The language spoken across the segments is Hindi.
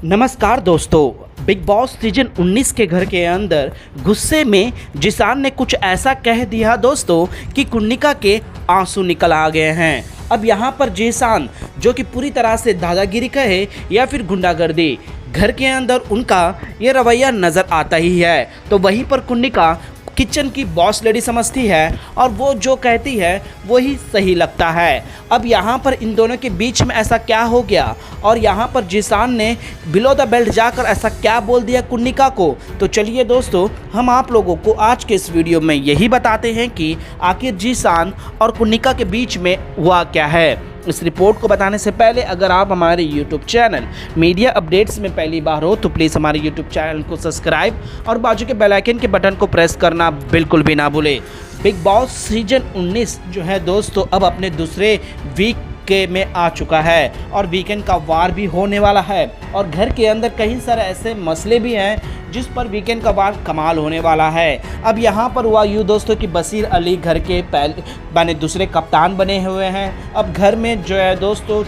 नमस्कार दोस्तों, बिग बॉस सीजन 19 के घर के अंदर गुस्से में जिसान ने कुछ ऐसा कह दिया दोस्तों कि कुन्निका के आंसू निकल आ गए हैं। अब यहाँ पर जिसान जो कि पूरी तरह से दादागिरी कहे या फिर गुंडागर्दी, घर के अंदर उनका ये रवैया नज़र आता ही है। तो वहीं पर कुन्निका किचन की बॉस लेडी समझती है और वो जो कहती है वही सही लगता है। अब यहाँ पर इन दोनों के बीच में ऐसा क्या हो गया और यहाँ पर जिसान ने बिलो द बेल्ट जाकर ऐसा क्या बोल दिया कुन्निका को। तो चलिए दोस्तों, हम आप लोगों को आज के इस वीडियो में यही बताते हैं कि आखिर जिसान और कुन्निका के बीच में हुआ क्या है। इस रिपोर्ट को बताने से पहले अगर आप हमारे YouTube चैनल मीडिया अपडेट्स में पहली बार हो तो प्लीज़ हमारे YouTube चैनल को सब्सक्राइब और बाजू के बेल आइकन के बटन को प्रेस करना बिल्कुल भी ना भूलें। बिग बॉस सीजन 19 जो है दोस्तों अब अपने दूसरे वीक के में आ चुका है और वीकेंड का वार भी होने वाला है और घर के अंदर कई सारे ऐसे मसले भी हैं जिस पर वीकेंड का वार कमाल होने वाला है। अब यहाँ पर हुआ यूँ दोस्तों कि बशीर अली घर के पहले दूसरे कप्तान बने हुए हैं। अब घर में जो है दोस्तों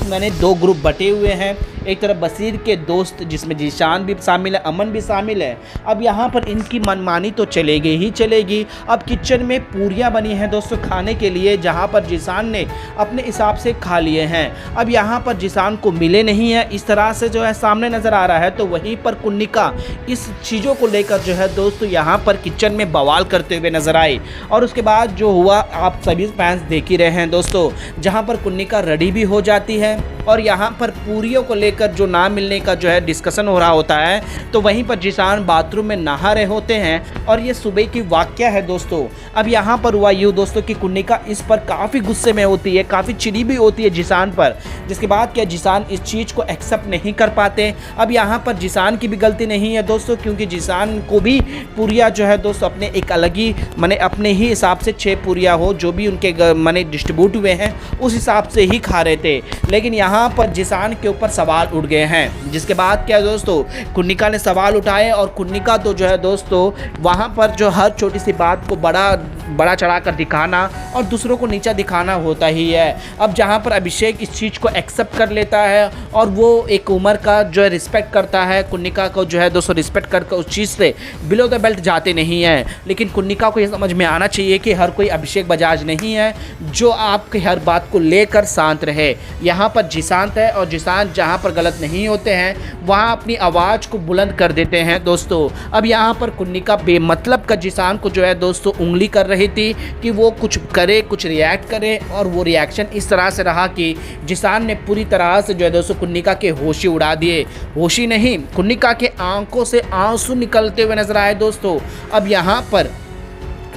मैंने दो ग्रुप बटे हुए हैं, एक तरफ बशीर के दोस्त जिसमें जिशान भी शामिल है, अमन भी शामिल है। अब यहाँ पर इनकी मनमानी तो चलेगी ही चलेगी। अब किचन में पूरियाँ बनी हैं दोस्तों खाने के लिए, जहाँ पर जिसान ने अपने हिसाब से खा लिए हैं। अब यहाँ पर जिसान को मिले नहीं है, इस तरह से जो है सामने नज़र आ रहा है। तो वहीं पर कुन्निका इस चीज़ों को लेकर जो है दोस्तों यहाँ पर किचन में बवाल करते हुए नज़र आई। और उसके बाद जो हुआ आप सभी फैंस देख ही रहे हैं दोस्तों, जहाँ पर कुन्निका रेडी भी हो जाती है और यहाँ पर पूरियों को लेकर जो ना मिलने का जो है डिस्कशन हो रहा होता है। तो वहीं पर जिसान बाथरूम में नहा रहे होते हैं और ये सुबह की वाकया है दोस्तों। अब यहाँ पर हुआ यूँ दोस्तों कि कुन्निका इस पर काफ़ी गुस्से में होती है, काफ़ी चिड़ी भी होती है जिसान पर, जिसके बाद क्या जिसान इस चीज़ को एक्सेप्ट नहीं कर पाते। अब यहाँ पर जिसान की भी गलती नहीं है दोस्तों, क्योंकि जिसान को भी पूरिया जो है दोस्तों अपने एक अलग ही माने अपने ही हिसाब से 6 पूरिया हो जो भी उनके माने डिस्ट्रीब्यूट हुए हैं उस हिसाब से ही खा रहे थे। लेकिन यहाँ पर जिसान के ऊपर सवाल उठ गए हैं, जिसके बाद क्या दोस्तों कुन्निका ने सवाल उठाए और कुन्निका तो जो है दोस्तों वहाँ पर जो हर छोटी सी बात को बड़ा चढ़ाकर दिखाना और दूसरों को नीचा दिखाना होता ही है। अब जहाँ पर अभिषेक इस चीज़ को एक्सेप्ट कर लेता है और वो एक उम्र का जो है रिस्पेक्ट करता है, कुन्निका को जो है दोस्तों रिस्पेक्ट करके उस चीज़ से बिलो द बेल्ट जाते नहीं हैं। लेकिन कुन्निका को ये समझ में आना चाहिए कि हर कोई अभिषेक बजाज नहीं है जो आपके हर बात को लेकर शांत रहे। यहाँ पर जिसान है और जिसान जहाँ पर गलत नहीं होते हैं वहाँ अपनी आवाज़ को बुलंद कर देते हैं दोस्तों। अब यहाँ पर कुन्निका बेमतलब का जिसान को जो है दोस्तों उंगली कर रही थी कि वो कुछ करे, कुछ रिएक्ट करे, और वो रिएक्शन इस तरह से रहा कि जिसान ने पूरी तरह से जो है दोस्तों कुन्निका के होशी उड़ा दिए। होशी नहीं, कुन्निका के आंखों से आंसू निकलते हुए नजर आए दोस्तों। अब यहाँ पर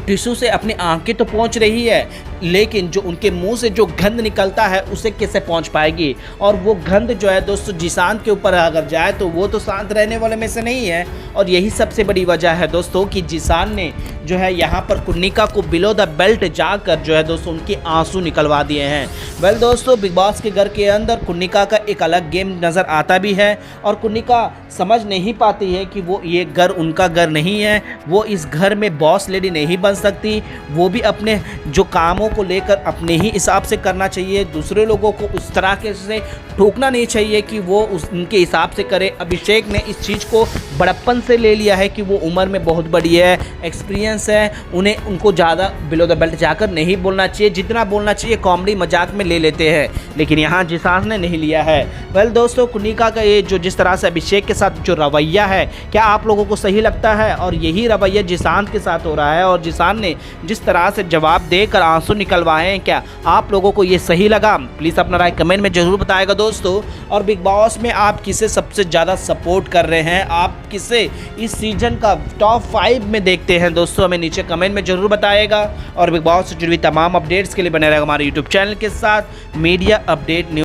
टिश्यू से अपनी आंखें तो पहुंच रही है, लेकिन जो उनके मुंह से जो गंध निकलता है उसे कैसे पहुंच पाएगी। और वो गंध जो है दोस्तों जिसान के ऊपर अगर जाए तो वो तो शांत रहने वाले में से नहीं है। और यही सबसे बड़ी वजह है दोस्तों कि जिसान ने जो है यहाँ पर कुन्निका को बिलो द बेल्ट जाकर जो है दोस्तों उनके आंसू निकलवा दिए हैं। वेल दोस्तों, बिग बॉस के घर के अंदर कुन्निका का एक अलग गेम नज़र आता भी है और कुन्निका समझ नहीं पाती है कि वो ये घर उनका घर नहीं है, वो इस घर में बॉस लेडी नहीं बन सकती। वो भी अपने जो कामों को लेकर अपने ही हिसाब से करना चाहिए, दूसरे लोगों को उस तरह के से ठोकना नहीं चाहिए कि वो उनके हिसाब से करे। अभिषेक ने इस चीज़ को बड़प्पन से ले लिया है कि वो उम्र में बहुत बड़ी है, एक्सपीरियंस है, उनको ज़्यादा बिलो द बेल्ट जाकर नहीं बोलना चाहिए, जितना बोलना चाहिए कॉमेडी मजाक में ले लेते हैं। लेकिन यहाँ जिसान ने नहीं लिया है। वेल दोस्तों, कुन्निका का ये जो जिस तरह से अभिषेक के साथ जो रवैया है, क्या आप लोगों को सही लगता है? और यही रवैया जिसान के साथ हो रहा है और जिसान ने जिस तरह से जवाब देकर आंसू निकलवाए हैं, क्या आप लोगों को ये सही लगा? प्लीज़ अपना राय कमेंट में ज़रूर बताएगा दोस्तों। और बिग बॉस में आप किसे सबसे ज़्यादा सपोर्ट कर रहे हैं, आप किसे इस सीजन का टॉप 5 में देखते हैं दोस्तों, हमें नीचे कमेंट में ज़रूर बताएगा। और बिग बॉस से जुड़ी तमाम अपडेट्स के लिए बने रहेगा हमारे यूट्यूब चैनल के साथ मीडिया अपडेट न्यूज़।